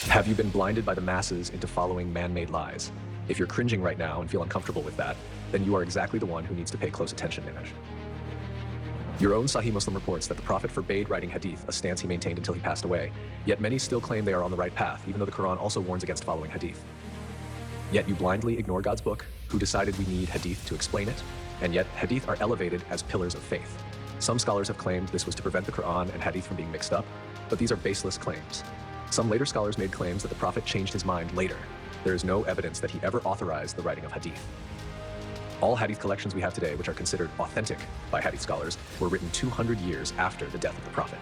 Have you been blinded by the masses into following man-made lies? If you're cringing right now and feel uncomfortable with that, then you are exactly the one who needs to pay close attention, Nimesh. Your own Sahih Muslim reports that the Prophet forbade writing Hadith, a stance he maintained until he passed away, yet many still claim they are on the right path, even though the Qur'an also warns against following Hadith. Yet you blindly ignore God's book, who decided we need Hadith to explain it, and yet Hadith are elevated as pillars of faith. Some scholars have claimed this was to prevent the Qur'an and Hadith from being mixed up, but these are baseless claims. Some later scholars made claims that the Prophet changed his mind later. There is no evidence that he ever authorized the writing of Hadith. All Hadith collections we have today, which are considered authentic by Hadith scholars, were written 200 years after the death of the Prophet.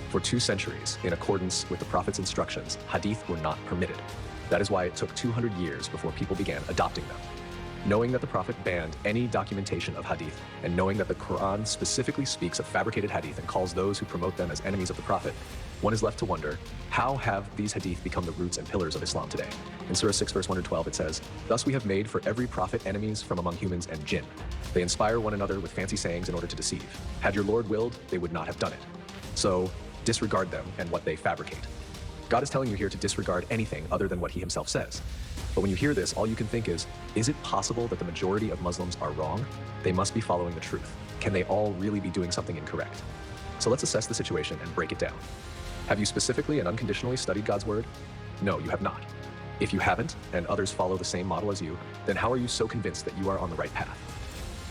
For 2 centuries, in accordance with the Prophet's instructions, Hadith were not permitted. That is why it took 200 years before people began adopting them. Knowing that the Prophet banned any documentation of Hadith, and knowing that the Qur'an specifically speaks of fabricated Hadith and calls those who promote them as enemies of the Prophet, one is left to wonder, how have these Hadith become the roots and pillars of Islam today? In Surah 6, verse 112, it says, "Thus we have made for every prophet enemies from among humans and jinn. They inspire one another with fancy sayings in order to deceive. Had your Lord willed, they would not have done it. So disregard them and what they fabricate." God is telling you here to disregard anything other than what he himself says. But when you hear this, all you can think is it possible that the majority of Muslims are wrong? They must be following the truth. Can they all really be doing something incorrect? So let's assess the situation and break it down. Have you specifically and unconditionally studied God's word? No, you have not. If you haven't, and others follow the same model as you, then how are you so convinced that you are on the right path?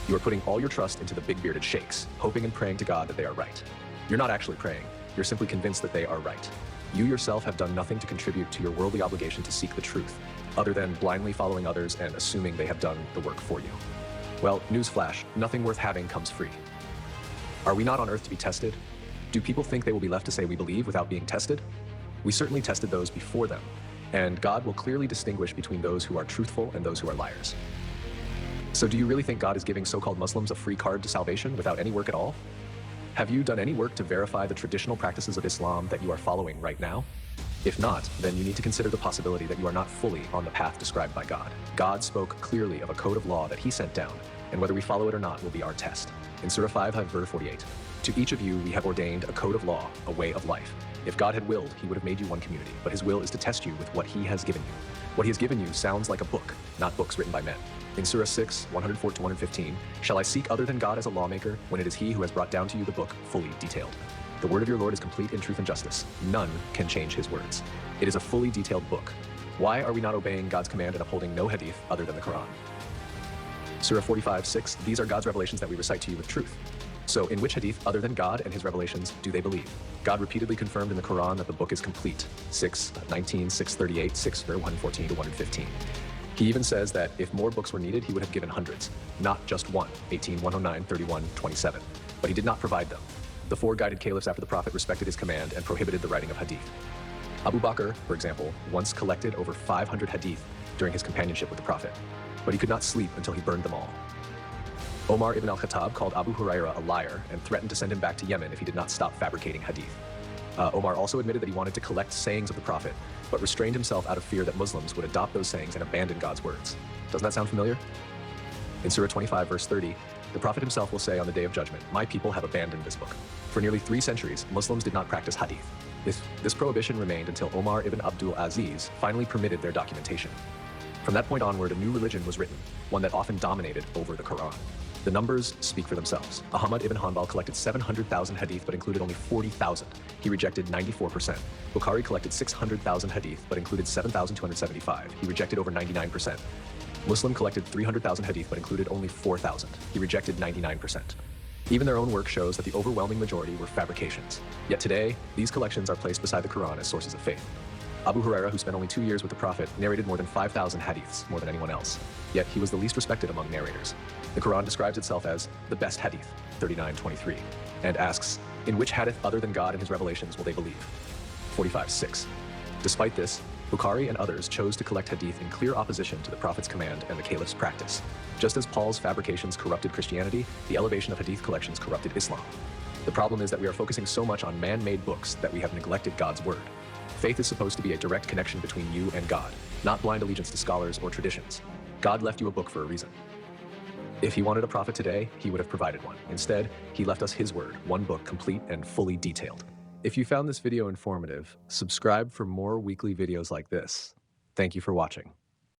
You are putting all your trust into the big bearded sheikhs, hoping and praying to God that they are right. You're not actually praying. You're simply convinced that they are right. You yourself have done nothing to contribute to your worldly obligation to seek the truth, other than blindly following others and assuming they have done the work for you. Well, newsflash, nothing worth having comes free. Are we not on earth to be tested? Do people think they will be left to say we believe without being tested? We certainly tested those before them, and God will clearly distinguish between those who are truthful and those who are liars. So do you really think God is giving so-called Muslims a free card to salvation without any work at all? Have you done any work to verify the traditional practices of Islam that you are following right now? If not, then you need to consider the possibility that you are not fully on the path described by God. God spoke clearly of a code of law that he sent down, and whether we follow it or not will be our test. In Surah 5, verse 48, "To each of you we have ordained a code of law, a way of life. If God had willed, he would have made you one community, but his will is to test you with what he has given you." What he has given you sounds like a book, not books written by men. In Surah 6, 104-115, "Shall I seek other than God as a lawmaker, when it is he who has brought down to you the book fully detailed? The word of your Lord is complete in truth and justice. None can change his words. It is a fully detailed book. Why are we not obeying God's command and upholding no hadith other than the Qur'an?" Surah 45:6, "These are God's revelations that we recite to you with truth." So in which hadith other than God and his revelations do they believe? God repeatedly confirmed in the Qur'an that the book is complete. 6:19, 6:38, 114-115. He even says that if more books were needed, he would have given hundreds, not just one, 18, 109, 31, 27. But he did not provide them. The 4 guided caliphs after the Prophet respected his command and prohibited the writing of hadith. Abu Bakr, for example, once collected over 500 hadith during his companionship with the Prophet, but he could not sleep until he burned them all. Omar ibn al-Khattab called Abu Huraira a liar and threatened to send him back to Yemen if he did not stop fabricating hadith. Omar also admitted that he wanted to collect sayings of the Prophet, but restrained himself out of fear that Muslims would adopt those sayings and abandon God's words. Doesn't that sound familiar? In Surah 25, verse 30, the Prophet himself will say on the Day of Judgment, "My people have abandoned this book." For nearly 3 centuries, Muslims did not practice hadith. This prohibition remained until Omar ibn Abdul Aziz finally permitted their documentation. From that point onward, a new religion was written, one that often dominated over the Qur'an. The numbers speak for themselves. Ahmad ibn Hanbal collected 700,000 hadith but included only 40,000. He rejected 94%. Bukhari collected 600,000 hadith but included 7,275. He rejected over 99%. Muslim collected 300,000 hadith but included only 4,000. He rejected 99%. Even their own work shows that the overwhelming majority were fabrications. Yet today, these collections are placed beside the Qur'an as sources of faith. Abu Huraira, who spent only 2 years with the Prophet, narrated more than 5,000 hadiths, more than anyone else. Yet he was the least respected among narrators. The Qur'an describes itself as the best hadith, 39:23, and asks, in which hadith other than God and his revelations will they believe? 45:6. Despite this, Bukhari and others chose to collect hadith in clear opposition to the Prophet's command and the caliph's practice. Just as Paul's fabrications corrupted Christianity, the elevation of hadith collections corrupted Islam. The problem is that we are focusing so much on man-made books that we have neglected God's word. Faith is supposed to be a direct connection between you and God, not blind allegiance to scholars or traditions. God left you a book for a reason. If he wanted a prophet today, he would have provided one. Instead, he left us his word, one book complete and fully detailed. If you found this video informative, subscribe for more weekly videos like this. Thank you for watching.